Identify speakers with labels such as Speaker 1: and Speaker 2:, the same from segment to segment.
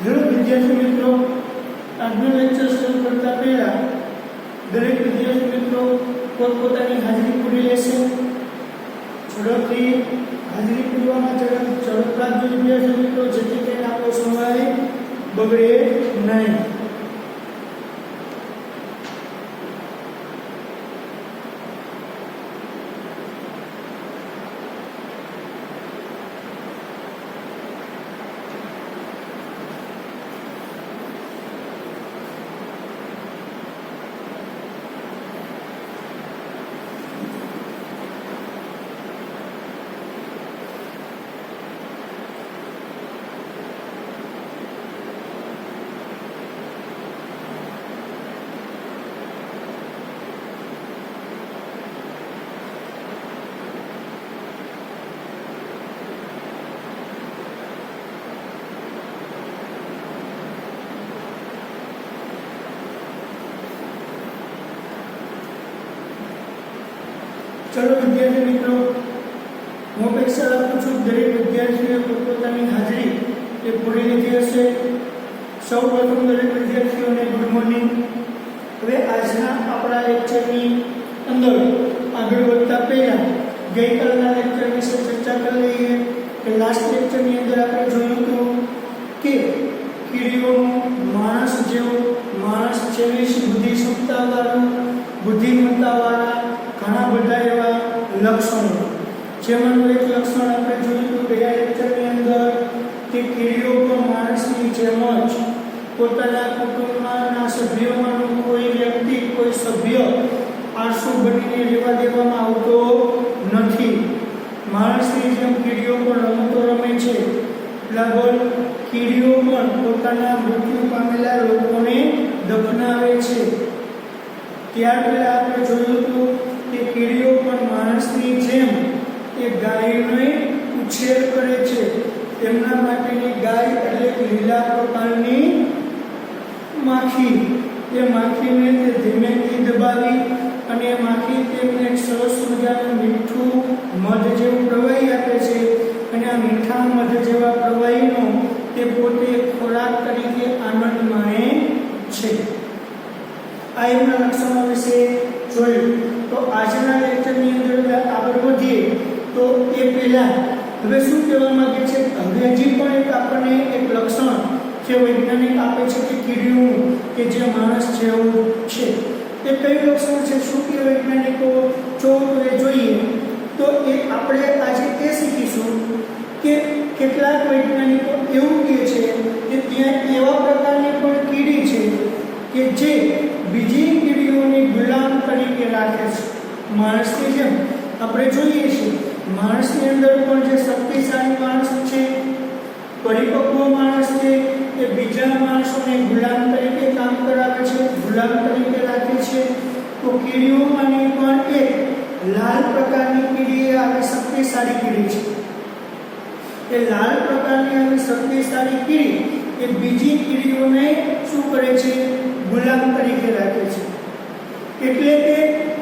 Speaker 1: Hello વિદ્યાર્થી મિત્રો, આજનું લેક્ચર શરૂ કરતા પહેલા દરેક વિદ્યાર્થી મિત્રો પોતપોતાની હાજરી પૂરી લેશે. ઝડપથી હાજરી પૂરવામાં ઝડપ રાખજો વિદ્યાર્થી મિત્રો, જેથી કરીને આપણો સમય બગડે નહીં. ચલો વિદ્યાર્થી મિત્રો, હું અપેક્ષા રાખું છું દરેક વિદ્યાર્થીએ પોતપોતાની હાજરી એ પૂરી લીધી હશે. સૌ પ્રથમ દરેક વિદ્યાર્થીઓને ગુડ મોર્નિંગ. હવે આજના આપણા લેક્ચરની અંદર આગળ વધતા પહેલા ગઈકાલના લેક્ચર વિશે ચર્ચા કરી લઈએ. કે લાસ્ટ લેક્ચરની અંદર આપણે જોયું હતું કે કીડીઓનું માણસ જેવી બુદ્ધિ ક્ષમતાવાળું, બુદ્ધિમત્તાવાળા ઘણા બધા એવા લક્ષણો, જેમાંનું એક લક્ષણ આપણે જોયું હતું ગયા લેક્ચરની અંદર કે કીડીઓ પણ માણસની જેમ જ પોતાના કુટુંબના સભ્યોમાંનું કોઈ વ્યક્તિ, કોઈ સભ્ય આળસુ બનીને રહેવા દેવામાં આવતો નથી. માણસની જેમ કીડીઓ પણ રમતો રમે છે. લગભગ કીડીઓ પણ પોતાના મૃત્યુ પામેલા લોકોને દફનાવે છે. ત્યાર પહેલા આપણે જોયું હતું કે કીડીઓ પણ માણસની જેમ એ ગાયને ઉછેર કરે છે. તેમના માટેની ગાય એટલે લીલા પ્રકારની માખી. એ માખીને તે ધીમેથી દબાવી અને માખી તેમને એક સરસ મજાનું મીઠું મધ જેવું પ્રવાહી આપે છે. અને આ મીઠા મધ જેવા પ્રવાહીનો તે પોતે ખોરાક તરીકે આનંદ માણે છે. આ એમના લક્ષણો વિશે જોયું. તો આજના લેક્ચરની અંદર આગળ વધીએ તો એ પહેલા હવે શું કહેવા માંગે છે, હવે હજી પણ એક આપણને એક લક્ષણ જે વૈજ્ઞાનિક આપે છે કે કીડીઓનું કે જે માણસ જેવું છે. એ કયું લક્ષણ છે, શું કે વૈજ્ઞાનિકો જો એ જોઈએ તો એ આપણે આજે એ શીખીશું કે કેટલાક વૈજ્ઞાનિકો એવું કહે છે કે ત્યાં એવા પ્રકારની પણ કીડી છે કે જે બીજી કીડીઓને ગુલામ તરીકે રાખે છે. માણસની જેમ આપણે જોઈએ છીએ માણસની અંદર પણ જે શક્તિશાળી માણસ છે, પરિપક્વ માણસ છે, એ બીજા માણસોને ગુલામ તરીકે કામ કરાવે છે, ગુલામ તરીકે રાખે છે. તો કીડીઓમાંની પણ એક લાલ પ્રકારની કીડી એ આવી શક્તિશાળી કીડી છે. એ લાલ પ્રકારની આવી શક્તિશાળી કીડી એ બીજી કીડીઓને શું કરે છે, ગુલામ તરીકે રાખે છે. એટલે કે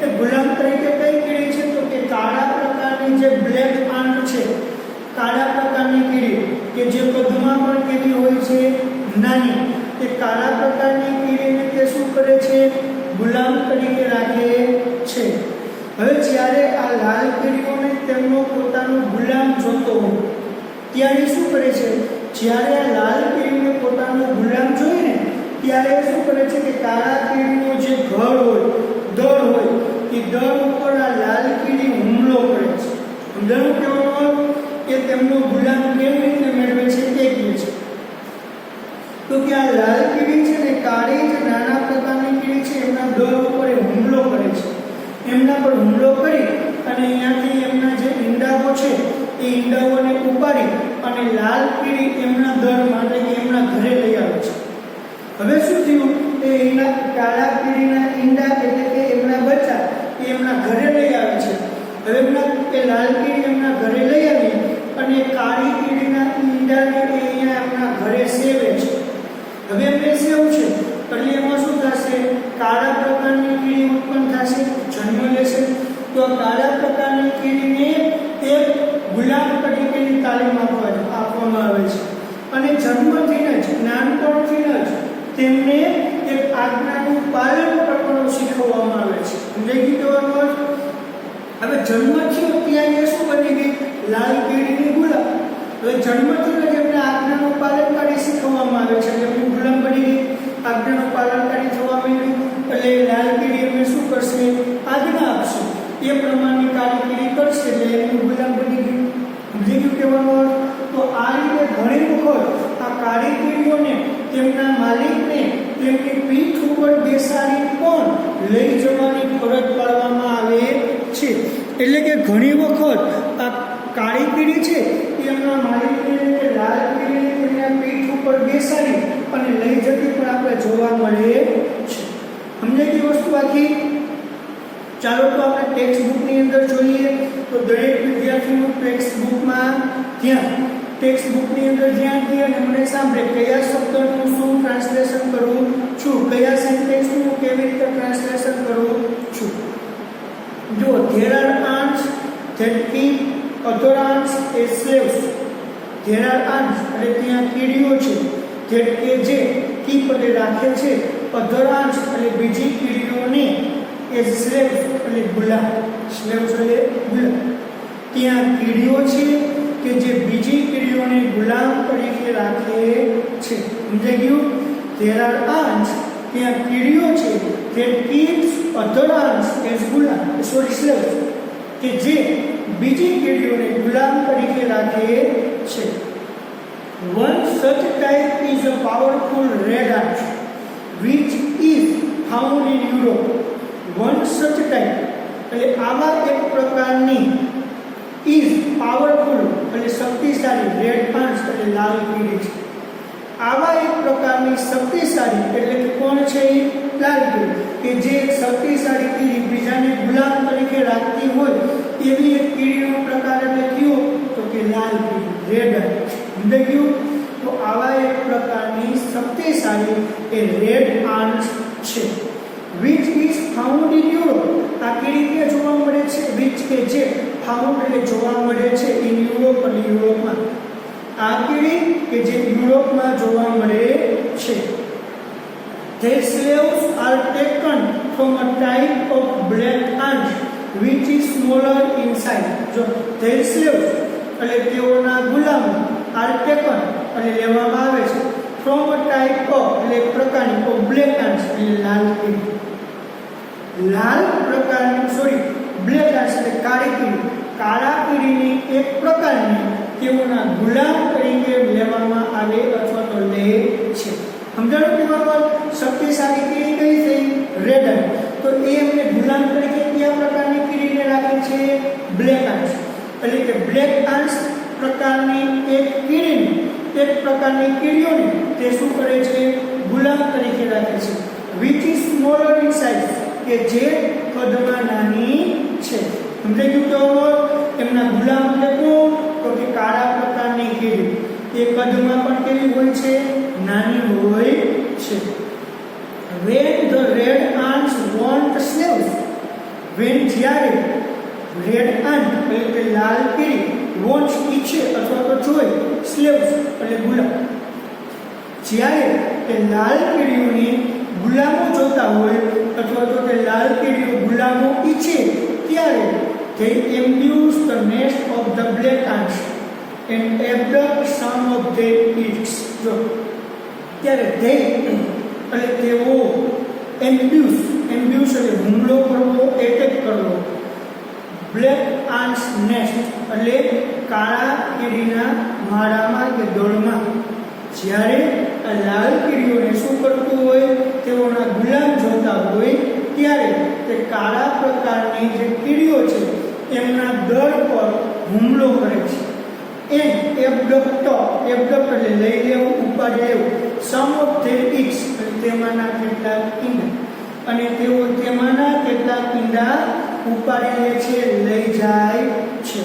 Speaker 1: એ ગુલામ તરીકે કઈ કીડી છે તો કે કાળા પ્રકારની જે બ્લેક આંટ છે, કાળા પ્રકારની કીડી કે જે કદમાં પણ કેવી હોય છે, નાની. તે કાળા પ્રકારની કીડીને તે શું કરે છે, ગુલામ તરીકે રાખે છે. હવે જ્યારે આ લાલ કીડીઓને તેમનો પોતાનો ગુલામ જોતો હોય ત્યારે શું કરે છે, જ્યારે આ લાલ કીડીને પોતાનો ગુલામ જોઈએ ને ત્યારે શું કરે છે કે કાળા કીડીનો જે ઘર હોય, દળ હોય, એ દળ ઉપર આ લાલ કીડી હુમલો કરે છે. હુમલાનો કહેવાનો કે તેમનો ગુલામ કેવી રીતે મેળવે છે તે કહે છે. તો કે આ લાલ કીડી છે ને કાળી જ નાના પ્રકારની કીડી છે, એમના દળ ઉપર હુમલો કરે છે. એમના પર હુમલો કરી અને અહીંયાથી એમના જે ઈંડાઓ છે એ ઈંડાઓને ઉપાડી અને લાલ કીડી એમના દળ માટે એમના ઘરે લઈ આવે છે. હવે શું થયું, એ એના કાળા કીડીના ઈંડા એટલે કે એમના બચ્ચા એ એમના ઘરે લઈ આવે છે. હવે એમના એ લાલ કીડી એમના ઘરે લઈ આવી અને કાળી કીડીના ઈંડાને એ અહીંયા એમના ઘરે સેવે છે. હવે એમને સેવ છે એટલે એમાં શું થશે, કાળા પ્રકારની કીડી ઉત્પન્ન થશે, જન્મ લેશે. તો કાળા પ્રકારની કીડીને એક ગુલામ તરીકેની તાલીમ આપવામાં આવે છે. અને જન્મથી જ જ્ઞાન તેમને એક આજ્ઞાનું પાલન કરવાનું શીખવવામાં આવે છે. સમજાઈ ગયું કહેવાનો અર્થ? હવે જન્મ થયો ત્યાં એ શું બની ગઈ? લાલ કીડીની ગુલામ. હવે જન્મ થયો એમને આજ્ઞાનું પાલનકારી શીખવવામાં આવે છે. એમની ગુલામ બની ગઈ, આજ્ઞાનું પાલનકારી થવા માંડ્યું. એટલે લાલ કીડી એમને શું કરશે? આજ્ઞા આપશે, એ પ્રમાણની કારીગીરી કરશે એટલે એમની ગુલામ બની ગઈ. સમજી ગયું કહેવાનો અર્થ? તો આ રીતે ઘણી વખત આ કારીગીરીઓને તેમના માલિકને તેમની પીઠ ઉપર બેસાડી પણ લઈ જવાની ફરજ પાડવામાં આવે છે. એટલે કે ઘણી વખત આ કારીગીરી છે એમના માલિકને લાલ કીડીને તેમના પીઠ ઉપર બેસાડી અને લઈ જતી પણ આપણે જોવા મળે છે. સમજાય કે વસ્તુ આખી? ચાલો તો આપણે ટેક્સ્ટ બુકની અંદર જોઈએ તો દરેક વિદ્યાર્થીનું ટેક્સ્ટ બુકમાં ધ્યાન, ટેક્સ્ટ બુકની અંદર ધ્યાન દે અને મને સાંભળે કયા શબ્દનું શું ટ્રાન્સલેશન કરું છું, કયા સેન્ટેન્સનું કેવી રીતે ટ્રાન્સલેશન કરું છું. જો there are ants that keep other ants as slaves. there are ants એટલે ત્યાં કીડીઓ છે that કે જે keep એટલે રાખે છે, other ants એટલે બીજી કીડીઓને as slaves એટલે ગુલામ. slaves એટલે ગુલામ. ત્યાં કીડીઓ છે કે જે બીજી કીડીઓને ગુલામ તરીકે રાખે છે. સમજાઈ ગયું? there are ants ત્યાં કીડીઓ છે that keeps other ants as Ghulam, slaves, કે જે બીજી કીડીઓને ગુલામ તરીકે રાખે છે. one such type is a powerful red ant which is found in Europe. one such type એટલે આવા એક પ્રકારની is powerful એટલે શક્તિશાળી, red ants એટલે લાલ કીડી છે. આવા એક પ્રકારની શક્તિશાળી એટલે કે કોણ છે? લાલ કીડી, કે જે શક્તિશાળી કીડી બીજાને ગુલામ તરીકે રાખતી હોય એવી એક કીડીનો પ્રકાર એટલે કયો? તો કે લાલ કીડી, રેડ ant. સમજાઈ ગયું? તો આવા એક પ્રકારની શક્તિશાળી એ રેડ ants છે. which is found in Europe. આ કીડી ક્યાં જોવા મળે છે? which કે જે, found એટલે જોવા મળે છે, in Europe એટલે યુરોપમાં. આ કીડી કે જે યુરોપમાં જોવા મળે છે. Their slaves are taken from a type of black ant which is smaller in size. જો their slaves એટલે તેઓના ગુલામો are taken એટલે લેવામાં આવે છે from a type of એટલે પ્રકારની of black ants એટલે લાલ કીડી. લાલ પ્રકારની બ્લેક ants એટલે કાળી કીડી, કાળા કીડીની એક પ્રકારની તેઓના ગુલામ તરીકે લેવામાં આવે અથવા તો લે છે. સમજાણું કે બરાબર? શક્તિશાળી કીડી કઈ થઈ? Red ant. તો એ એમને ગુલામ તરીકે કયા પ્રકારની કીડીને રાખે છે? Black ants. એટલે કે બ્લેક ants પ્રકારની એક કીડીને, એક પ્રકારની કીડીઓને તે શું કરે છે? ગુલામ તરીકે રાખે છે. which is smaller in size કે જે કદમાં નાની છે. સમજાઈ ગયું તો? એમના ગુલામ એટલે કોણ? તો કે કાળા પ્રકારની કીડી, એ કદમાં પણ કેવી હોય છે? નાની હોય છે. when the red ants want slaves, when જ્યારે રેડ ant એટલે કે લાલ કીડી wants ઈચ્છે અથવા તો જોઈ, slaves એટલે ગુલામ, જ્યારે તે લાલ કીડીઓને ગુલામો જોતા હોય અથવા તો તે લાલ કીડીઓ ગુલામો ઈચ્છે ત્યારે they ambush the nest of the black ants and abduct some of their eggs. જો ત્યારે they એટલે તેઓ ambush એટલે હુમલો કરવો, એટેક કરવો, બ્લેક આન્ટ્સ નેસ્ટ એટલે કાળા કીડીના માળામાં કે દોડમાં. જ્યારે આ લાલ કીડીઓને શું કરતું હોય? તેઓના ગુલામ જોતા હોય ત્યારે તે કાળા પ્રકારની જે કીડીઓ છે એમના દળ પર હુમલો કરે છે. એબ્ડક્ટ એટલે લઈ લેવું, ઉપાડી લેવું, સમ ઓફ ધેર ઇગ્સ એટલે તેમાંના કેટલાક ઈંડા, અને તેઓ તેમાંના કેટલાક ઈંડા ઉપાડી લે છે, લઈ જાય છે.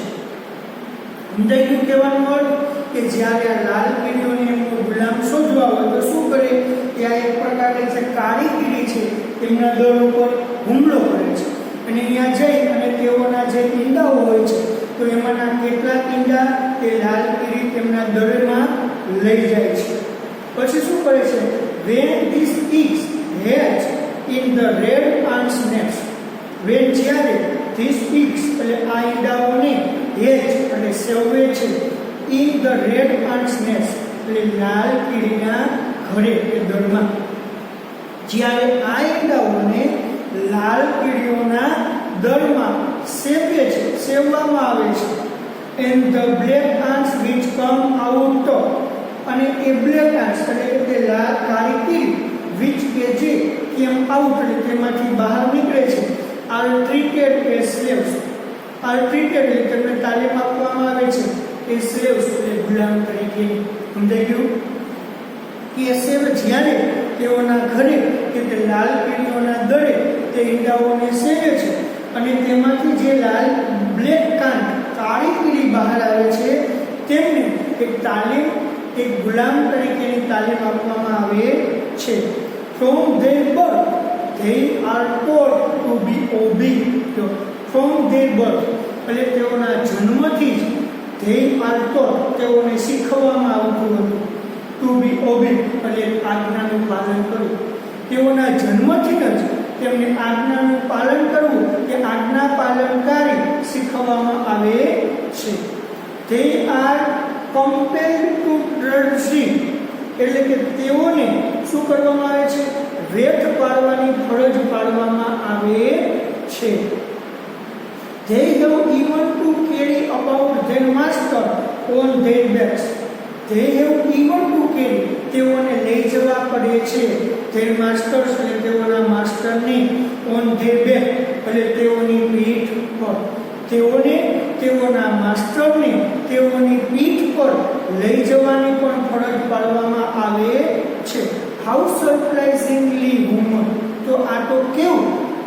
Speaker 1: સમજાઈ ગયું કહેવાનું અર્થ? કે જ્યારે આ લાલ કીડીઓને એમનો ગુલામ શોધવા હોય તો શું કરે? ત્યાં એક પ્રકારની જે કાળી કીડી છે તેમના દળ ઉપર હુમલો કરે છે અને ત્યાં જઈ અને તેઓના જે ઈંડાઓ હોય છે તો એમાંના કેટલાક ઈંડા તે લાલ કીડી તેમના દળમાં લઈ જાય છે. પછી શું કરે છે? when these સેવે છે in the red aunts nest, એટલે લાલ કીડીના ઘરે કે દરમાં. જ્યારે આ ઈંડાઓને લાલ કીડીઓના દરમાં સેવવામાં આવે છે. And the black ants which come out of, અને એ બ્લેક આન્ટ્સ એટલે કે લાલ કાળી કીડી વિચ કે જે કેમ આઉટ એટલે તેમાંથી બહાર નીકળે છે, are treated as slaves. Are treated એટલે તેમને તાલીમ આપવામાં આવે છે એ સ્લેવ્સ એટલે ગુલામ તરીકે. સમજાઈ ગયું કે સેવ જ્યારે તેઓના ઘરે કે તે લાલ કીડીઓના દરે તે ઈંડાઓને સેવે છે અને તેમાંથી જે લાલ બ્લેક કાળી કીડી બહાર આવે છે તેમને એક ગુલામ તરીકેની તાલીમ આપવામાં આવે છે. From their birth, they are taught to be obedient. From their birth, એટલે તેઓના જન્મથી જ they are taught, તેઓને શીખવવામાં આવતું હતું to be obedient, એટલે આજ્ઞાનું પાલન કરવું. તેઓના જન્મથી જ તેમને આજ્ઞાનું પાલન કરવું કે આજ્ઞા પાલનકારી શીખવવામાં આવે છે. They are compelled to drudgery, એટલે કે તેઓને શું કરવામાં આવે છે? વેઠ પાડવાની ફરજ પાડવામાં આવે છે. They have even to carry about their master on their backs. They have even to carry, તેઓને લઈ જવા પડે છે their masters એટલે તેઓના માસ્ટરને on their back એટલે તેઓની પીઠ પર. તેઓને તેઓના માસ્ટરને તેઓની પીઠ પર લઈ જવાની પણ ફરજ પાડવામાં આવે છે. હાઉ સરપ્રાઇઝિંગલી વુમન, તો આ તો કેવું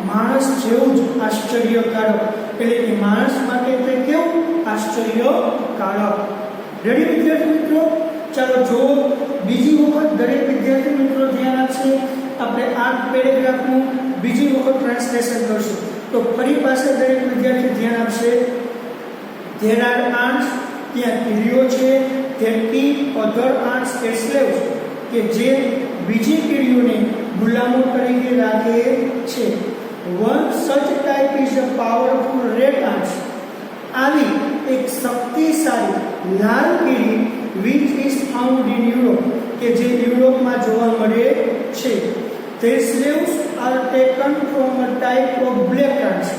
Speaker 1: માણસ જેવું જ આશ્ચર્યકારક, એટલે કે માણસ માટે તે કેવું આશ્ચર્યકારક. રેડી વિદ્યાર્થી મિત્રો? ચાલો જો બીજી વખત દરેક વિદ્યાર્થી મિત્રો ધ્યાન આપશે. આપણે આ પેરેગ્રાફનું બીજી વખત ટ્રાન્સલેશન કરશું. તો ફરી પાસે દરેક વિદ્યાર્થી ધ્યાન આપશે. There are ants, ત્યાં કીડીઓ છે. There keep other ants as slaves, કે જે બીજી કીડીઓને ગુલામો તરીકે રાખે છે. One such type is a powerful red ants, આવી એક શક્તિશાળી લાલ કીડી which is found in Europe, કે જે યુરોપમાં જોવા મળે છે. Their slaves are taken from a type of black ants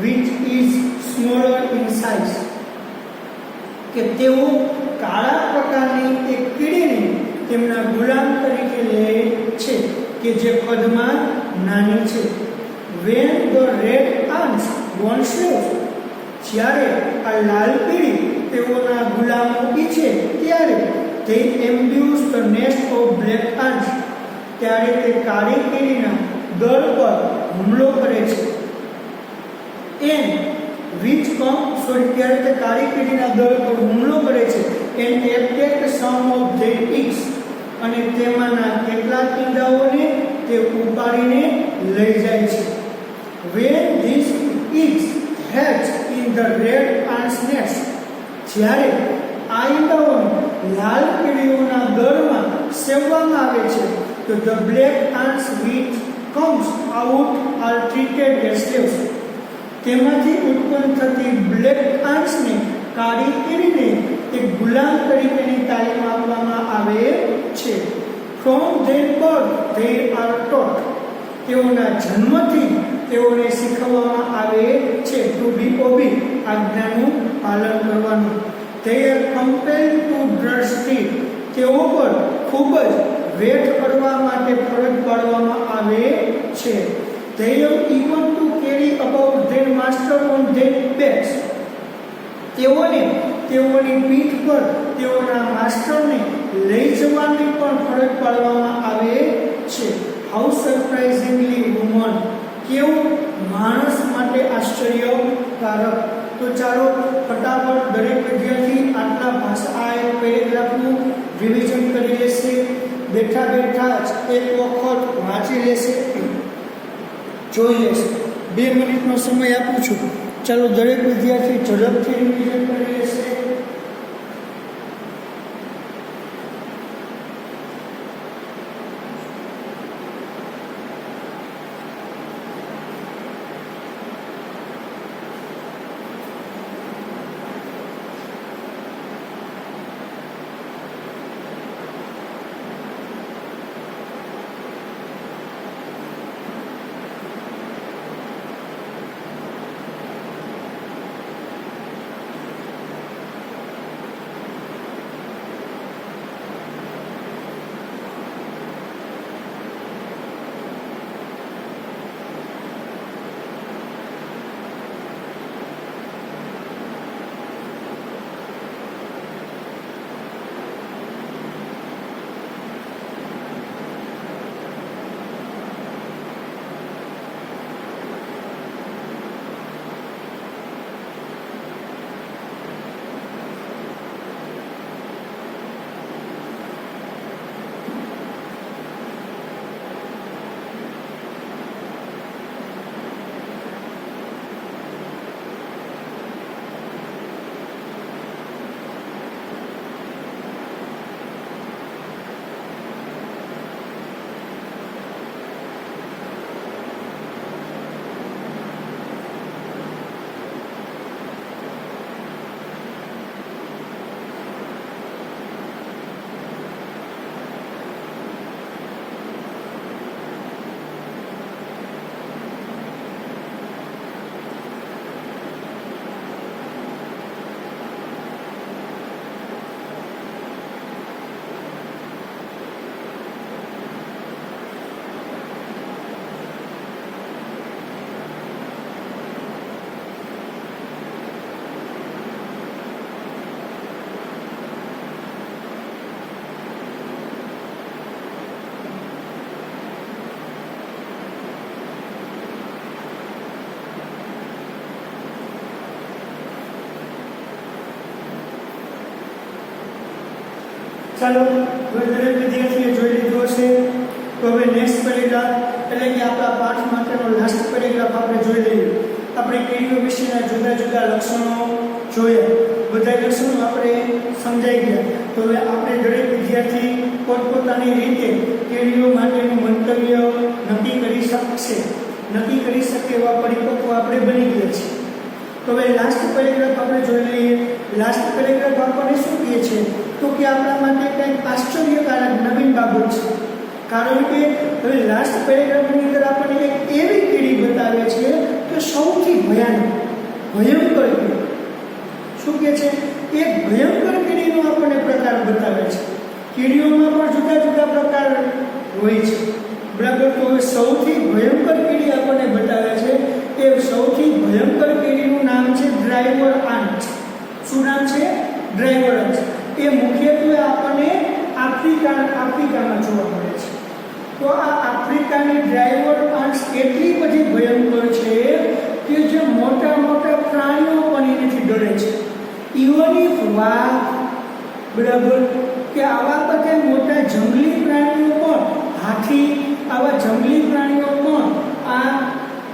Speaker 1: which is smaller in size, કે તેઓ કાળા પ્રકારની એક કીડીને તેમના ગુલામ તરીકે લે છે કે જે કદમાં નાની છે. When the red ants want slaves, જ્યારે આ લાલ કીડી તેઓના ગુલામો ઈચ્છે ત્યારે they ambush the nest of black ants, ત્યારે તે કાળી કીડીના દર પર હુમલો કરે છે. And which come, ત્યારે તે કાળી કીડીના દર પર હુમલો કરે છે. And attack some of their eggs, અને તેમાંના કેટલાક ઈંડાઓને તે ઉપાડીને લઈ જાય છે. When these eggs hatch in the red ants nest, જ્યારે આ ઈંડાઓને લાલ કીડીઓના દરમાં સેવવામાં આવે છે તો the black ants which comes out are treated as slaves, તેમાંથી ઉત્પન્ન થતી બ્લેક આન્ટ્સને કાળી કીડીને એક ગુલામ તરીકેની તાલીમ આપવામાં આવે છે. From their birth they are taught, તેઓના જન્મથી તેઓને શીખવવામાં આવે છે to be obedient, આજ્ઞાનું પાલન કરવાનું. They are compelled to drudgery, તેઓ પર ખૂબ જ વેઠ કરવા માટે ફરજ પાડવામાં આવે છે. They have even to carry about their master on their backs, તેઓની પીઠ પર તેઓના માસ્ટરને લઈ જવાની પણ ફરજ પાડવામાં આવે છે. હાઉ સરપ્રાઇઝિંગલી વુમન, કેવું માણસ માટે આશ્ચર્યકારક. તો ચાલો ફટાફટ દરેક વિદ્યાર્થી આટલા ભાષા આ એક પેરેગ્રાફનું રિવિઝન કરી લેશે. બેઠા બેઠા જ એક વખત વાંચી લેશે, જોઈ લેશે. 2 મિનિટનો સમય આપું છું. ચાલો દરેક વિદ્યાર્થી ઝડપથી રિવિઝન કરી લેશે. ચાલો દરેક વિદ્યાર્થીએ જોઈ લીધું હશે તો હવે નેક્સ્ટ પેરેગ્રાફ એટલે કે આપણા પાઠ માટેનો લાસ્ટ પેરેગ્રાફ આપણે જોઈ લઈએ. આપણે કીડીઓ વિશેના જુદા જુદા લક્ષણો જોયા, બધા લક્ષણો આપણે સમજાઈ ગયા. તો હવે આપણે દરેક વિદ્યાર્થી પોતપોતાની રીતે કીડીઓ માટેનું મંતવ્ય નક્કી કરી શકે એવા પરિપક્વ આપણે બની ગયા છીએ. તો હવે લાસ્ટ પેરેગ્રાફ આપણે જોઈ લઈએ. લાસ્ટ પેરેગ્રાફ આપણને શું કહે છે તો કે આપણા માટે કંઈક આશ્ચર્યકારક નવીન બાબત છે. કારણ કે હવે લાસ્ટ પેરેગ્રાફની અંદર આપણને એક એવી કીડી બતાવે છે કે સૌથી ભયંકર કીડી. શું કહે છે? એક ભયંકર કીડીનો આપણને પ્રકાર બતાવે છે. કીડીઓમાં પણ જુદા જુદા પ્રકાર હોય છે, બરાબર. તો હવે સૌથી ભયંકર કીડી આપણને બતાવે છે. એ સૌથી ભયંકર કીડીનું નામ છે ડ્રાઈવર આંટ. શું નામ છે? Driver aunt. એ મુખ્યત્વે આપણને આફ્રિકામાં જોવા મળે છે. તો આ આફ્રિકાની ડ્રાઈવર આંટ એટલી બધી ભયંકર છે કે જે મોટા મોટા પ્રાણીઓ પણ એનાથી ડરે છે. ઇવન ઇફ વાઘ, બરાબર, કે આવા બધા મોટા જંગલી પ્રાણીઓ પણ, હાથી, આવા જંગલી પ્રાણીઓ પણ આ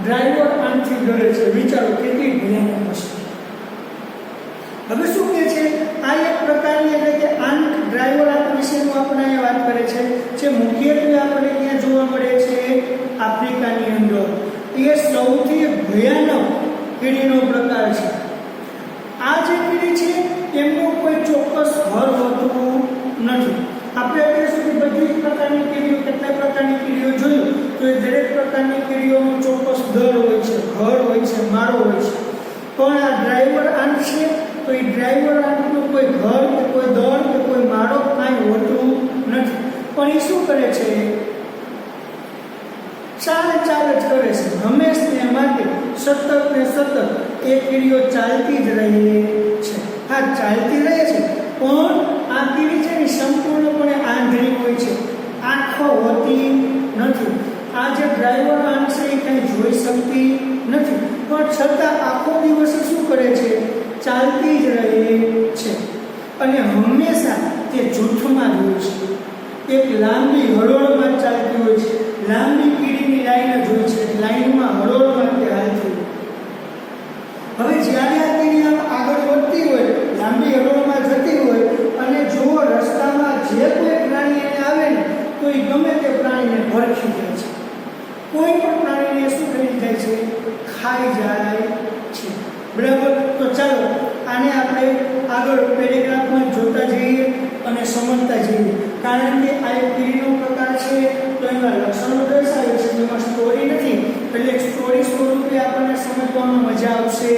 Speaker 1: ડ્રાઈવર આંટથી ડરે છે. વિચારો કેટલી ભયાનક હશે. હવે શું કહે છે? આ એક પ્રકારની એટલે કે આંટ ડ્રાઈવર આંટ વિશેનું આપણે અહીંયા વાત કરે છે, જે મુખ્યત્વે આપણે ત્યાં જોવા મળે છે આફ્રિકાની અંદર. એ સૌથી ભયાનક કીડીનો પ્રકાર છે. આ જે કીડી છે એમનું કોઈ ચોક્કસ ઘર હોતું નથી. આપણે અત્યાર સુધી બધી પ્રકારની કીડીઓ, કેટલાય પ્રકારની કીડીઓ જોયું, તો એ દરેક પ્રકારની કીડીઓનો ચોક્કસ દર હોય છે, ઘર હોય છે, માળો હોય છે. પણ આ ડ્રાઈવર આંટ છે તો એ ડ્રાઈવર આંટનું કોઈ ઘર કે કોઈ દર કે કોઈ માળો કાંઈ હોતું નથી. પણ એ શું કરે છે? ચાલ જ કરે છે. હંમેશને માટે સતત ને સતત એ કીડીઓ ચાલતી જ રહે છે. હા, ચાલતી રહે છે, પણ આ કીડી છે ને સંપૂર્ણપણે આંધળી હોય છે, આંખો હોતી નથી. આ જે ડ્રાઈવર આંટ છે એ કંઈ જોઈ શકતી નથી, પણ છતાં આખો દિવસ શું કરે છે? ચાલતી જ રહે છે. અને હંમેશા તે જૂથમાં જ હોય છે. એક લાંબી હરોળમાં ચાલતી હોય છે. લાંબી કીડીની લાઈન જ હોય છે, લાઈનમાં હરોળમાં તે હાલતી હોય. હવે જ્યારે આ કીડી આમ આગળ વધતી હોય, લાંબી હરોળમાં જતી હોય, અને જો રસ્તામાં જે કોઈ પ્રાણી એને આવે ને તો એ ગમે તે પ્રાણીને ભરખી જાય છે. કોઈ પણ પ્રાણીને શું કરી જાય છે? ખાઈ જાય છે, બરાબર. તો ચાલો આને આપણે આગળ પેરેગ્રાફમાં જોતા જઈએ અને સમજતા જઈએ. કારણ કે આ એક કીડીનો પ્રકાર છે તો એમાં લક્ષણો દર્શાવે છે, એમાં સ્ટોરી નથી, એટલે સ્ટોરી સ્વરૂપે આપણને સમજવામાં મજા આવશે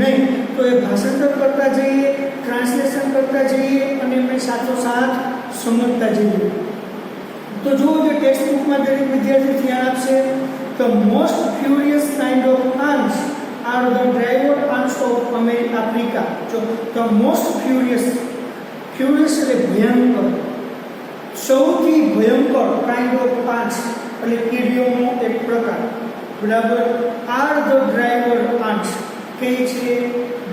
Speaker 1: નહીં. તો એ ભાષાંતર કરતા જઈએ, ટ્રાન્સલેશન કરતા જઈએ અને એમને સાથોસાથ સમજતા જઈએ. તો જુઓ જે ટેક્સ્ટ બુકમાં દરેક વિદ્યાર્થી ધ્યાન આપશે. The most furious kind of ants are the driver ants of Africa. So the most furious એટલે ભયંકર, સૌથી ભયંકર kind of ants એટલે કીડીઓનો એક પ્રકાર, બરાબર. are the driver ants કે છે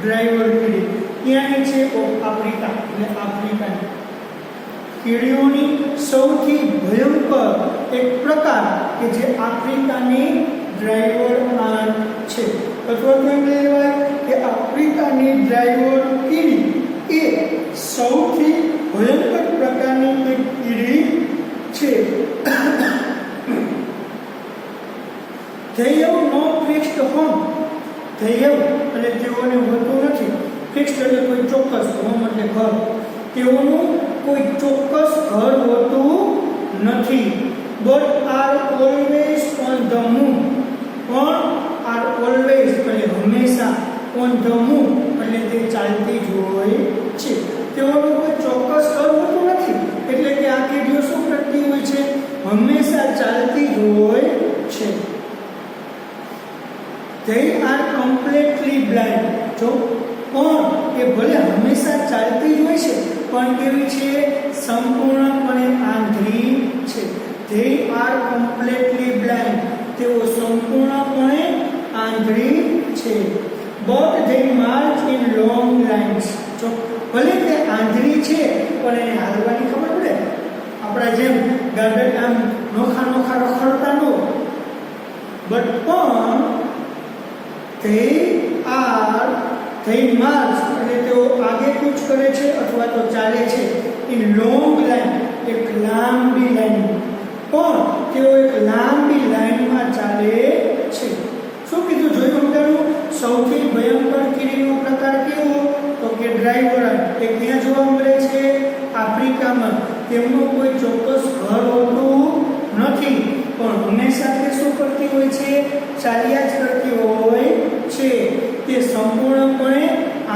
Speaker 1: ડ્રાઈવર કીડી. ત્યાંની છે આફ્રિકા એટલે આફ્રિકાની કીડીઓની સૌથી ભયંકર એક પ્રકાર કે જે આફ્રિકાની ડ્રાઈવર આંટ છે. અથવા તો એમ કહેવાય કે આફ્રિકાની ડ્રાઈવર કીડી એ સૌથી ભયંકર પ્રકારની એક કીડી છે. They have no fixed home. They have એટલે તેઓને હોતું નથી. ફિક્સ્ડ એટલે કોઈ ચોક્કસ, હોમ એટલે ઘર. તેઓનું કોઈ ચોક્કસ ઘર હોતું નથી. But are always on the move. પણ are always એટલે હંમેશા, on the move એટલે તે ચાલતી જ હોય છે. તેઓનું કોઈ ચોક્કસ ઘર હોતું નથી, એટલે કે આ કીડીઓ શું કરતી હોય છે? હંમેશા ચાલતી જ હોય છે. They are completely blind. જો પણ એ ભલે હંમેશા ચાલતી જ હોય છે, પણ કેવી છે? સંપૂર્ણપણે આંધળી છે. They are completely blind. તેઓ સંપૂર્ણપણે આંધળી છે. But they march in long lines. જો ભલે તે આંધળી છે પણ એને હાલવાની આખા રખડતા ન હોય, બટ પણ they march એટલે તેઓ આગે કૂચ કરે છે અથવા તો ચાલે છે ઇન લોંગ લાઈન, એક લાંબી લાઈન, પણ તેઓ એક લાંબી લાઈનમાં ચાલે છે. શું કીધું જોયું અંધારું? સૌથી ભયંકર કીડીનો પ્રકાર કેવો? તો કે ડ્રાઈવર. એ ક્યાં જોવા મળે છે? આફ્રિકામાં. તેમનું કોઈ ચોક્કસ ઘર હોતું નથી, પણ હંમેશા તે શું કરતી હોય છે? ચાલ્યા જ કરતી હોય છે. તે સંપૂર્ણપણે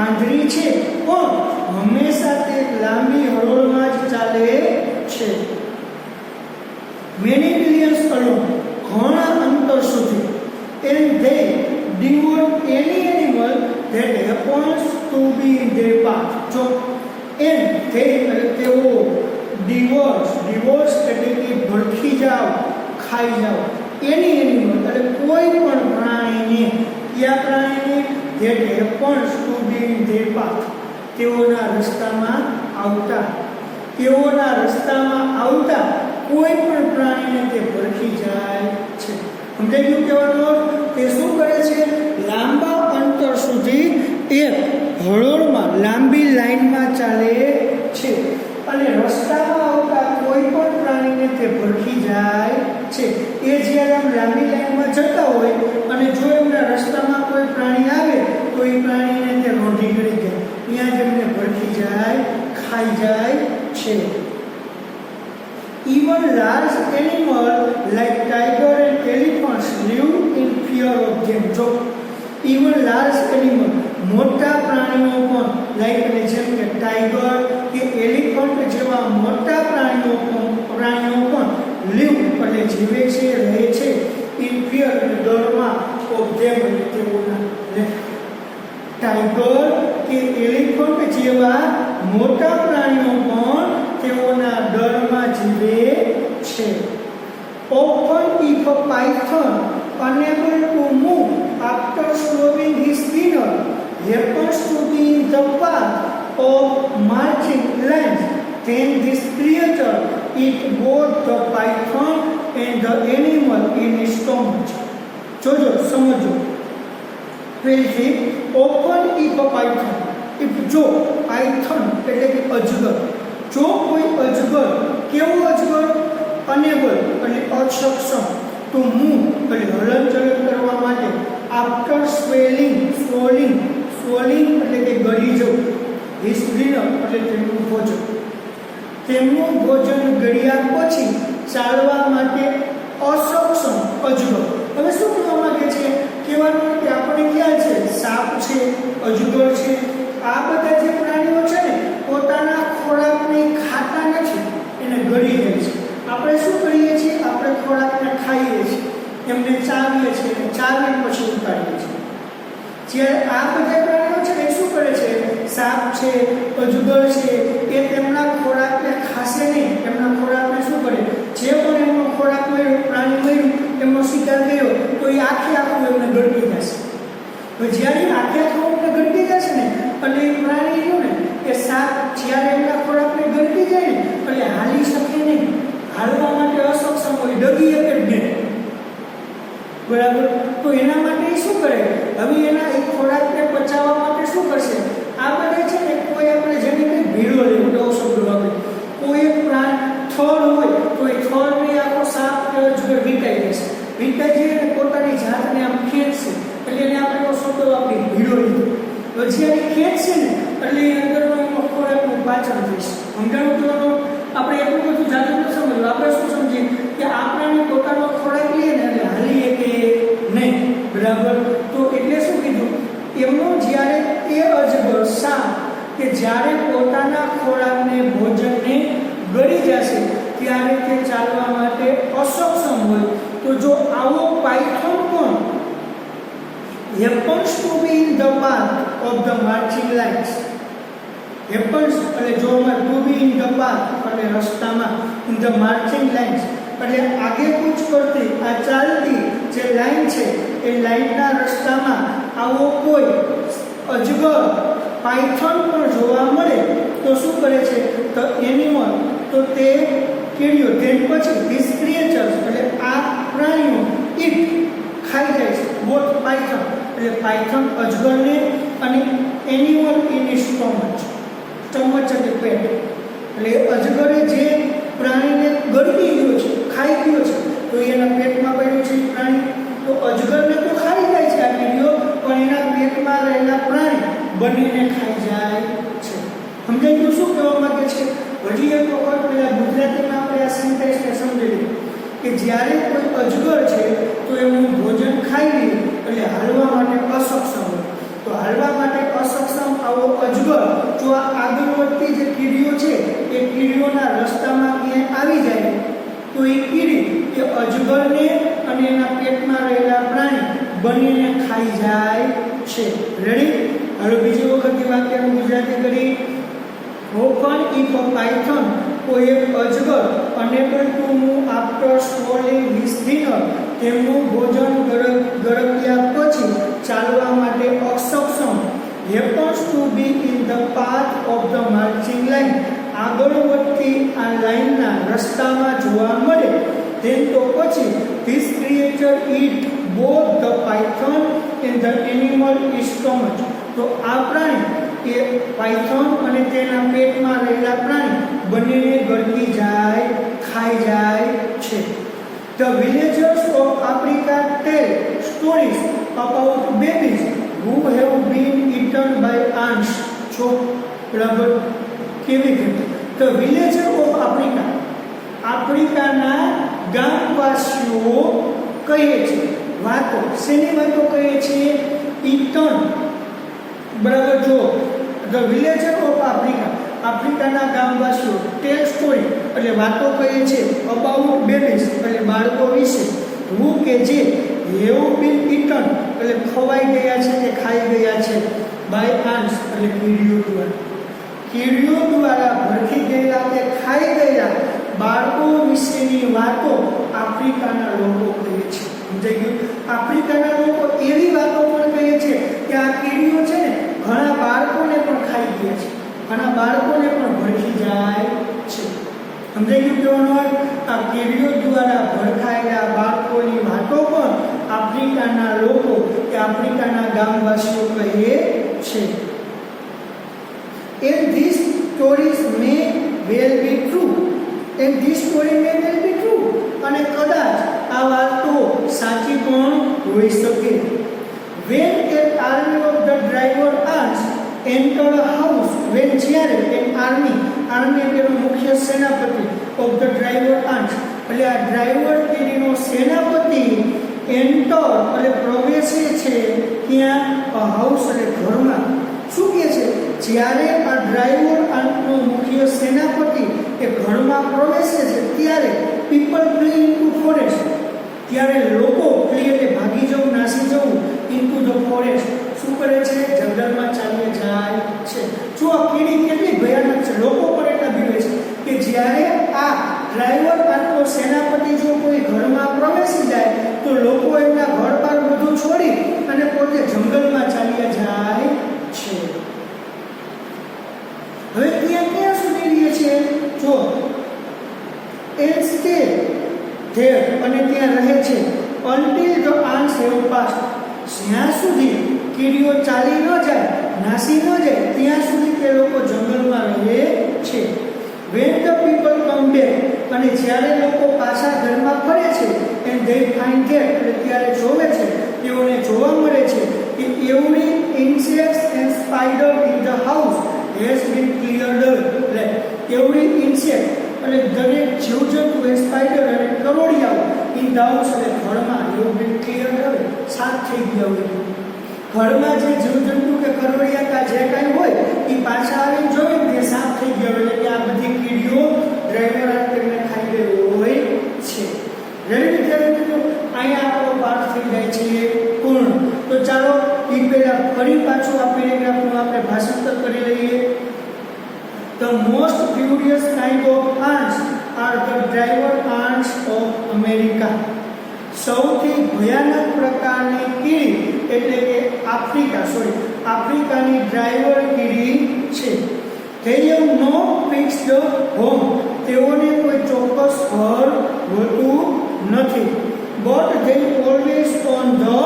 Speaker 1: આંધળી છે, પણ હંમેશા તે લાંબી હરોળમાં જ ચાલે છે. મેની મિલિયન્સ અલોન, ઘણા અંતર સુધી. And they devour any animal that happens to be in their path. So, and they તેઓ divorce એટલે કે ભડકી જાઓ, ખાઈ જાઓ. એની એનિમલ એટલે કોઈ પણ પ્રાણીને, કયા પ્રાણીને? that happens to be in their path. તેઓના રસ્તામાં આવતા કોઈ પણ પ્રાણીને તે ભડકી જાય છે. સમજાઈ ગયું કહેવાનો? તે શું કરે છે? લાંબા અંતર સુધી એક હરોળમાં, લાંબી લાઈનમાં ચાલે છે અને રસ્તામાં આવતા કોઈ પણ પ્રાણીને તે ભડકી જાય છે. એ જ્યારે આમ લાંબી લાઈનમાં જતા હોય અને જો એમના રસ્તામાં કોઈ પ્રાણી આવે તો એ પ્રાણીને તે રોંઢી કરી જાય, ત્યાં જ એમને ભડકી જાય, ખાઈ જાય છે. Even large animals like tiger and elephants live in fear of them. So, even large animals, મોટા પ્રાણીઓ પણ લાઈક જેમ કે ટાઈગર કે એલિફન્ટ જેવા મોટા પ્રાણીઓ પણ લીવ એટલે જીવે છે, રહે છે, ઇન ફિયર એટલે ડરમાં, ઓફ ધેમ એટલે તેઓના. ટાઈગર કે એલિફન્ટ જેવા મોટા પ્રાણીઓ પણ તેઓના ડરમાં જીવે છે. Often if a python unable to move after swallowing his dinner happens to be in the path of marching lions, then this creature eat both the python and the animal in his stomach. જોજો, સમજો. પહેલી, often if a python, if જો python એટલે કે અજગર, જો કોઈ અજગર, કેવો અજગર? અનેબલ એટલે અસક્ષમ, ટુ મૂવ એટલે હલનચલન કરવા માટે, આફ્ટર સ્વેલિંગ એટલે કે ગળી જવું, હિસ ડિનર એટલે તેમનું ભોજન ગળ્યા પછી ચાલવા માટે અસક્ષમ અજગર. હવે શું કહેવા માંગે છે? કહેવાનું કે આપણે ક્યાં છે? સાપ છે, અજગર છે, આ બધા જે પ્રાણીઓ છે ને પોતાના ખોરાકને ખાતા નથી, એને ગળી જાય છે. આપણે શું કરીએ છીએ? આપણે ખોરાકને ખાઈએ છીએ, એમને ચાવીએ છીએ, ચાવીને પછી ઉતારીએ છીએ. જ્યારે આ બધા પ્રાણીઓ છે એ શું કરે છે? સાપ છે, અજગર છે, એ તેમના ખોરાકને ખાશે નહીં. એમના ખોરાકને શું કરે? જે પણ એમનો ખોરાક મળ્યો, પ્રાણી મળ્યું, એમનો શિકાર કર્યો તો એ આખું એમને ગળકી જશે. જ્યારે આખું એમને ગળકી જશે ને એટલે એ પ્રાણી રહ્યું ને એ સાપ, જ્યારે એમના ખોરાકને ગળકી જાય ને એટલે હાલી શકે નહીં, હાલવા માટે અસક્ષમ હોય, ડગી એક જ નહીં. બરાબર? તો એના માટે શું કરે? હવે એના એક ખોરાકને પચાવવા માટે શું કરશે? આ બધા છે ને કોઈ આપણે જેને કંઈ ભીડો લેવું તો શબ્દ વાપરે, કોઈ એક પ્રાણ થળ હોય તો એ થળને આખો સાપ કે અજગર વીંટાઈ જશે, વીંટાઈ જઈને પોતાની જાતને આમ ખેંચશે એટલે એને આપણે શબ્દ વાપરી ભીડો લીધો. તો જ્યારે ખેંચશે ને એટલે એ અંદરનો એનો ખોરાકનું પાચન થશે. સમજાણું તો આપણે એટલું બધું જાતે ન સમજવું. આપણે શું સમજીએ કે આપણે પોતાનો ખોરાક લઈએ ને એટલે હાલીએ કે નહીં. બરાબર? તો એટલે શું કીધું? એમનો જ્યારે એ અજગર સાપ કે જ્યારે પોતાના ખોરાકને ભોજનને ગળી જશે ત્યારે તે ચાલવા માટે અસક્ષમ હોય, તો જો આવો પાયથોન પણ happens to be in the path of the marching lines, happens એટલે જો to be in the path એટલે રસ્તામાં, in the marching lines એટલે આગે કૂચ કરતી, આ ચાલતી જે લાઈન છે એ લાઈનના રસ્તામાં આવો કોઈ અજગર, પાયથોન પણ જોવા મળે તો શું કરે છે? તો એનિમલ, તો તે કીડીઓ, તેમ પછી ધીસ ક્રિએચર્સ એટલે આ પાયથન અજગરને અને એનિમલ ઇન સ્ટોમચ, સ્ટોમચ એટલે પેટ, એટલે અજગરે જે પ્રાણીને ગળગી ગયો છે, ખાઈ ગયો છે, તો એના પેટમાં પડ્યું છે પ્રાણી, તો અજગરને તો ખાઈ જાય છે આ કીડીઓ, પણ એના પેટમાં રહેલા પ્રાણી બંનેને ખાઈ જાય છે. સમજાઈ ગયું શું કહેવા માંગે છે? હજી એક વખત પેલા ગુજરાતીમાં આપણે આ સેન્ટેન્સને સમજી લઈએ કે જ્યારે કોઈ અજગર છે તો એનું ભોજન ખાઈ લે એટલે હાલવા માટે અસક્ષમ હોય, તો હાલવા માટે અસક્ષમ આવો અજગર જો આ આગળ વધતી જે કીડીઓ છે એ કીડીઓના રસ્તામાં ક્યાંય આવી જાય તો એ કીડી એ અજગરને અને એના પેટમાં રહેલા પ્રાણી બંનેને ખાઈ જાય છે. રેડી? હવે બીજી વખત એ વાક્યનું ગુજરાતી કરી. Often if a python કોઈ એક અજગર unable to move after swallowing his dinner, તેમનું ભોજન ગળગ્યા પછી ચાલવા માટે અસક્ષમ, happens to be in the path of the marching line, આગળ વધતી આ લાઈનના રસ્તામાં જોવા મળે, then તો પછી this creature eat both the python and the animal stomach, તો આ પ્રાણી એ પાયથોન અને તેના પેટમાં રહેલા પ્રાણી બંનેને ગળગી જાય, ખાઈ જાય છે. The villagers of Africa tell stories about babies who have been eaten by ants. છો બરાબર કેવી રીતે? The villagers of Africa, આફ્રિકાના ગામવાસીઓ કહે છે વાતો, શેની વાતો કહે છે? eaten, બરાબર. જો ધ વિલેજર ઓફ આફ્રિકા, આફ્રિકાના ગામવાસીઓ ટેલ સ્ટોરી એટલે વાતો કહે છે અબાઉટ બેબીઝ એટલે બાળકો વિશે, હું કે જે હેવ બીન ઇટન એટલે ખવાઈ ગયા છે કે ખાઈ ગયા છે, બાય આન્ટ્સ એટલે કીડીઓ દ્વારા, કીડીઓ દ્વારા ભરખી ગયેલા કે ખાઈ ગયેલા બાળકો વિશેની વાતો આફ્રિકાના લોકો કહે છે. સમજાઈ ગયું? આફ્રિકાના લોકો એવી વાતો પણ કહે છે કે આ કીડીઓ છે ને ઘણા બાળકોને પણ ખાઈ ગયા છે, ઘણા બાળકોને પણ ભરખી જાય છે. સમજાઈ ગયું કેવાનો અર્થ? આ કીડીઓ દ્વારા ભરખાયેલા બાળકોની વાતો પણ આફ્રિકાના લોકો કે આફ્રિકાના ગામવાસીઓ કહે છે. And these stories may well be true. And this story may well be true. અને કદાચ આ વાતો સાચી પણ હોઈ શકે. When an army of the driver ants enter a house, when જ્યારે an army એટલે મુખ્ય સેનાપતિ of the driver ants એટલે આ ડ્રાઈવર કીડીનો સેનાપતિ એન્ટર એટલે પ્રવેશે છે ત્યાં હાઉસ એટલે ઘરમાં. શું કહે છે? જ્યારે આ ડ્રાઈવર આંટનો મુખ્ય સેનાપતિ એ ઘરમાં પ્રવેશે છે ત્યારે પીપલ ફ્લી ઇનટુ ફોરેસ્ટ, ત્યારે લોકો ફ્લી એટલે ભાગી જવું, નાસી જવું, ઇનટુ ધ ફોરેસ્ટ શું કરે છે? જંગલમાં ચાલી જાય છે. જો આ કીડી કેટલી ભયાનક છે, લોકો પણ એટલા બીવે છે કે જ્યારે આ ડ્રાઈવર આંટનો સેનાપતિ જો કોઈ ઘરમાં પ્રવેશી જાય તો લોકો એમના ઘર પર બધું છોડી અને પોતે જંગલમાં ચાલ્યા જાય છે. હવે ત્યાં ક્યાં સુધી રહે છે? જો and stay there અને ત્યાં રહે છે until the ants have passed, જ્યાં સુધી કીડીઓ ચાલી ન જાય, નાસી ન જાય ત્યાં સુધી તે લોકો જંગલમાં રહે છે. when the people come back અને જ્યારે લોકો પાછા ઘરમાં ફરે છે and they find that એટલે ત્યારે જોવે છે, તેઓને જોવા મળે છે કે every insect and spider in the house has been cleared away. every insect એટલે દરેક જીવજંતુ એ સ્પાઈડર અને કરોડિયાઓ ઇન ધ હાઉસ એટલે ઘરમાં એવું બી ક્લિયર કરે, સાફ થઈ ગયા હોય. ઘરમાં જે જીવજંતુ કે કરોડિયા કા જે કાંઈ હોય એ પાછા આવીને જોવે કે સાફ થઈ ગયા હોય, એટલે કે આ બધી કીડીઓ ડ્રાઈવર આવીને ખાઈ ગઈ હોય છે. રેડી વિદ્યાર્થીઓ, અહીંયા આપણો પાઠ થઈ જાય છે પૂર્ણ. તો ચાલો એ પહેલા ફરી પાછું આ પેરેગ્રાફનું આપણે ભાષાંતર કરી લઈએ. The most furious kind of ants are the driver ants of America. સૌથી ભયાનક પ્રકારની કીડી એટલે કે આફ્રિકાની ડ્રાઈવર કીડી છે. They have no fixed home. તેઓને કોઈ ચોક્કસ ઘર હોતું નથી. But they always on the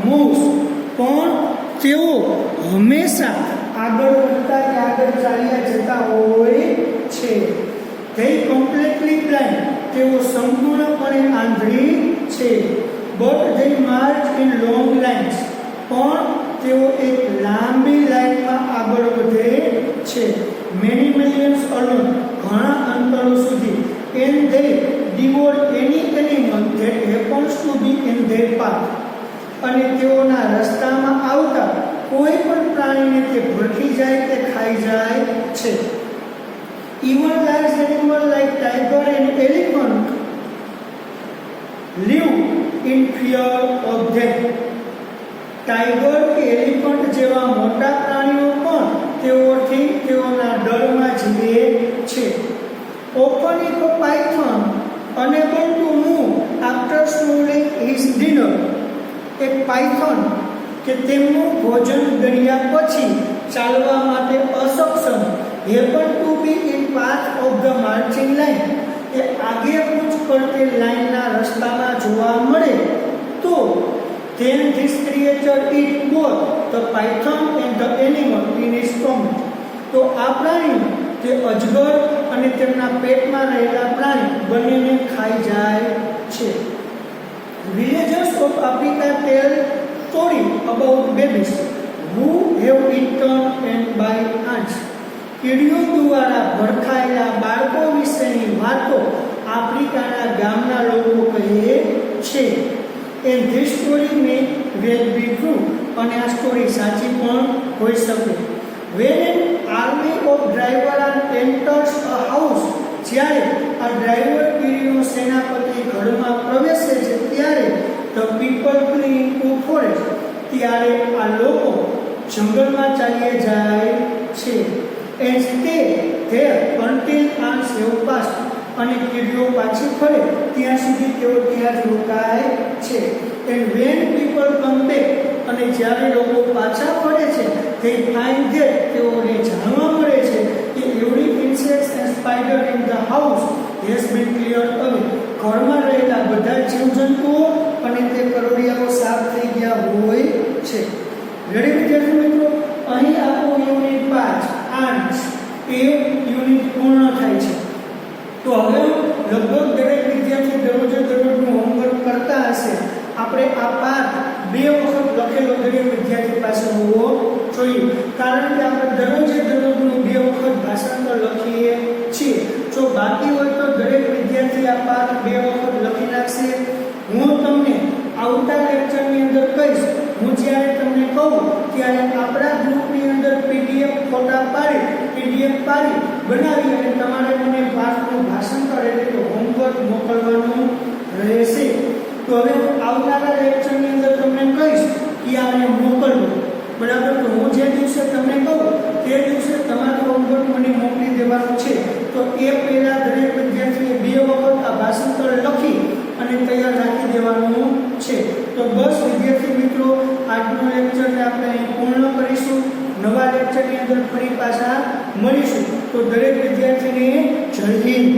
Speaker 1: move. પણ તેઓ હંમેશા આગળ વધતા કે આગળ ચાલ્યા જતા હોય છે. They completely blind. તેઓ સંપૂર્ણપણે આંધળી છે. But they march in long lines. પણ તેઓ એક લાંબી લાઈનમાં આગળ વધે છે. Many millions alone. ઘણા અંતરો સુધી. And they devour any animal that happens to be in their path. અને તેઓના રસ્તામાં આવતા કોઈ પણ પ્રાણીને તે ભડકી જાય કે ખાઈ જાય છે. Even large animals like tiger and elephant live in fear of them. Tiger કે એલિફન્ટ જેવા મોટા પ્રાણીઓ પણ તેઓના ડરમાં જીવે છે. Often if a python unable to move after swallowing his dinner, એક પાયથોન કે તેમનું ભોજન ગળ્યા પછી ચાલવા માટે અસક્ષમ happen to be in path of the marching line, એ આગે કૂચ કરતી લાઈનના રસ્તામાં જોવા મળે તો then this creature eat both the python and the animal in his stomach. તો આ પ્રાણી તે અજગર અને તેમના પેટમાં રહેલા પ્રાણી બંનેને ખાઈ જાય છે. Villagers of Africa tell story about babies who have eaten and by ants. કીડીઓ દ્વારા ભડકાયેલા બાળકો વિશેની વાતો આફ્રિકાના ગામના લોકો કહે છે. And this story may well be true. અને આ સ્ટોરી સાચી પણ હોઈ શકે. When an army of drivers enters a house, જ્યારે આ ડ્રાઈવર કીડીનો સેનાપતિ ઘરમાં પ્રવેશે છે ત્યારે the people flee to forest, ત્યારે આ લોકો જંગલમાં ચાલ્યા જાય છે. And stay there until ants have passed. અને કીડીઓ પાછી ફરે ત્યાં સુધી તેઓ ત્યાં જ રોકાય છે. And when people come back, અને જ્યારે લોકો પાછા ફરે છે they find that તેઓને જાણવા મળે છે કે every insect and spider in the house has been cleared away. ઘરમાં રહેલા બધા જીવજંતુઓ અને તે કરોડિયાઓ સાફ થઈ ગયા હોય છે. રેડી વિદ્યાર્થી મિત્રો, અહીં આપણું યુનિટ 5 ants એ યુનિટ પૂર્ણ થાય છે. તો હવે લગભગ દરેક વિદ્યાર્થી દરરોજનું હોમવર્ક કરતા હશે. આપણે આ પાઠ 2 વખત લખેલો દરેક વિદ્યાર્થી પાસે હોવો જોઈએ, કારણ કે આપણે દરરોજનું 2 વખત ભાષાંતર લખીએ છીએ. જો બાકી હોય તો દરેક વિદ્યાર્થી આ પાઠ 2 વખત લખી નાખશે. હું તમને આવતા લેક્ચરની અંદર કહીશ. હું જ્યારે તમને કહું ત્યારે આપણા ગ્રુપની અંદર પીડીએફ ફોટા પાડી બનાવી અને તમારે મને પાઠનું ભાષાંતર એટલે કે હોમવર્ક મોકલવાનું રહેશે. તો હવે આવનારા લેક્ચરની અંદર તમને કહીશ કે આને મોકલવું, બરાબર. તો હું જે દિવસે તમને કહું તે દિવસે તમારું હોમવર્ક મને મોકલી દેવાનું છે. તો એ પહેલાં દરેક વિદ્યાર્થીએ 2 વખત આ ભાષાંતર લખી અને તૈયાર રાખી દેવાનું છે. તો બસ વિદ્યાર્થી મિત્રો, આજનો લેક્ચરને આપણે અહીં પૂર્ણ કરીશું. નવા લેક્ચરની અંદર ફરી પાછા મળીશું. તો દરેક વિદ્યાર્થીને જય હિન્દ.